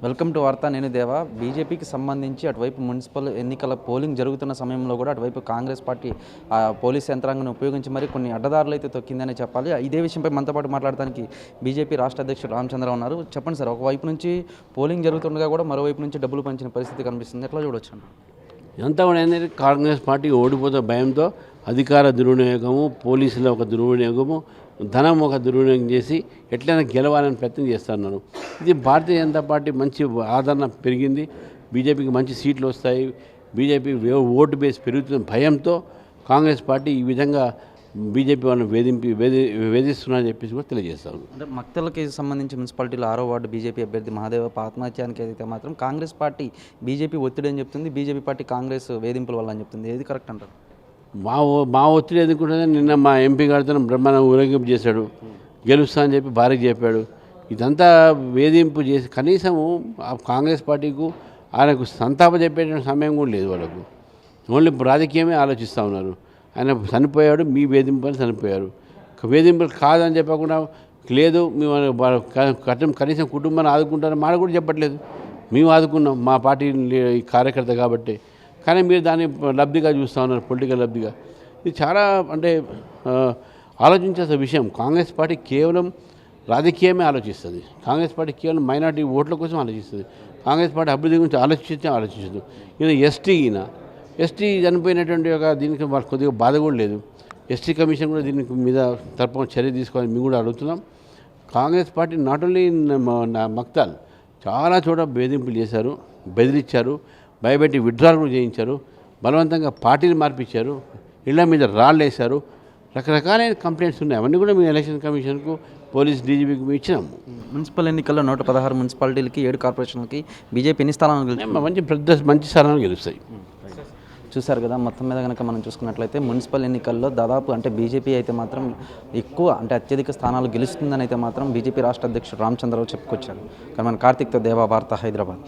Welcome to వార్త. నేను దేవా. బీజేపీకి సంబంధించి అటువైపు మున్సిపల్ ఎన్నికల పోలింగ్ జరుగుతున్న సమయంలో కూడా అటువైపు కాంగ్రెస్ పార్టీ పోలీస్ యంత్రాంగాన్ని ఉపయోగించి మరి కొన్ని అడ్డదారులు అయితే తొక్కిందని చెప్పాలి. ఇదే విషయంపై మనతో పాటు మాట్లాడడానికి బీజేపీ రాష్ట్ర అధ్యక్షుడు రామచంద్రరావు ఉన్నారు. చెప్పండి సార్, ఒకవైపు నుంచి పోలింగ్ జరుగుతుండగా కూడా మరోవైపు నుంచి డబ్బులు పంచిన పరిస్థితి కనిపిస్తుంది, ఎట్లా చూడొచ్చు అండి? ఎంత కూడా ఏంటంటే కాంగ్రెస్ పార్టీ ఓడిపోతే భయంతో అధికార దుర్వినియోగము, పోలీసుల ఒక దుర్వినియోగము, ధనం ఒక దుర్వినియోగం చేసి ఎట్లయినా గెలవాలని ప్రయత్నం చేస్తున్నారు. ఇది భారతీయ జనతా పార్టీ మంచి ఆదరణ పెరిగింది, బీజేపీకి మంచి సీట్లు వస్తాయి, బీజేపీ ఓటు బేస్ పెరుగుతున్న భయంతో కాంగ్రెస్ పార్టీ ఈ విధంగా బీజేపీ వాళ్ళని వేధిస్తున్నారని చెప్పేసి కూడా తెలియజేస్తారు. అంటే మక్తలకి సంబంధించి మున్సిపాలిటీలో 6వ వార్డు బీజేపీ అభ్యర్థి మహాదేవ ఆత్మహత్యానికి అయితే మాత్రం కాంగ్రెస్ పార్టీ బీజేపీ ఒత్తిడి అని చెప్తుంది, బీజేపీ పార్టీ కాంగ్రెస్ వేధింపుల వల్ల అని చెప్తుంది. ఏది కరెక్ట్ అంటారు? మా ఒత్తిడి ఎందుకుంటుందో నిన్న మా ఎంపీ గారితో బ్రహ్మాండం ఊరేగింపు చేశాడు, గెలుస్తా అని చెప్పి భార్యకి చెప్పాడు. ఇదంతా వేధింపు చేసి కనీసము కాంగ్రెస్ పార్టీకు ఆయనకు సంతాప చెప్పే సమయం కూడా లేదు. వాళ్ళకు ఓన్లీ రాజకీయమే ఆలోచిస్తూ ఉన్నారు. ఆయన చనిపోయాడు, మీ వేధింపు అని చనిపోయారు. వేధింపులు కాదని చెప్పకుండా లేదు మేము కనీసం కుటుంబాన్ని ఆదుకుంటారని మాట కూడా చెప్పట్లేదు. మేము ఆదుకున్నాం, మా పార్టీ కార్యకర్త కాబట్టి. కానీ మీరు దాన్ని లబ్ధిగా చూస్తూ ఉన్నారు, పొలిటికల్ లబ్ధిగా. ఇది చాలా అంటే ఆలోచించాల్సిన విషయం. కాంగ్రెస్ పార్టీ కేవలం రాజకీయమే ఆలోచిస్తుంది. కాంగ్రెస్ పార్టీ కేవలం మైనార్టీ ఓట్ల కోసం ఆలోచిస్తుంది. కాంగ్రెస్ పార్టీ అభివృద్ధి గురించి ఆలోచించదు. ఈయన ఎస్టీ చనిపోయినటువంటి ఒక దీనికి వాళ్ళకి కొద్దిగా బాధ కూడా లేదు. ఎస్టీ కమిషన్ కూడా దీనికి మీద తరపున చర్య తీసుకోవాలని మేము కూడా అడుగుతున్నాం. Congress party not only Makthal చాలా చోట వేధింపులు చేశారు, బెదిరించారు, భయపెట్టి విత్డ్రాల్ కూడా చేయించారు, బలవంతంగా పార్టీని మార్పించారు, ఇళ్ల మీద రాళ్ళు వేశారు, రకరకాలైన కంప్లైంట్స్ ఉన్నాయి. అవన్నీ కూడా మేము ఎలక్షన్ కమిషన్కు, పోలీస్ డీజీపీకి మేము ఇచ్చినాము. మున్సిపల్ ఎన్నికల్లో 116 మున్సిపాలిటీలకి 7 కార్పొరేషన్లకి బీజేపీ ఎన్ని స్థానాలు గెలుస్తాయి? మంచి స్థానాలు గెలుస్తాయి. చూశారు కదా, మొత్తం మీద కనుక మనం చూసుకున్నట్లయితే మున్సిపల్ ఎన్నికల్లో దాదాపు అంటే బీజేపీ అయితే మాత్రం ఎక్కువ అంటే అత్యధిక స్థానాలు గెలుస్తుందని అయితే మాత్రం బీజేపీ రాష్ట్ర అధ్యక్షుడు రామచంద్రరావు చెప్పుకొచ్చారు. కానీ మన కార్తీక్తో దేవా, వార్త, హైదరాబాద్.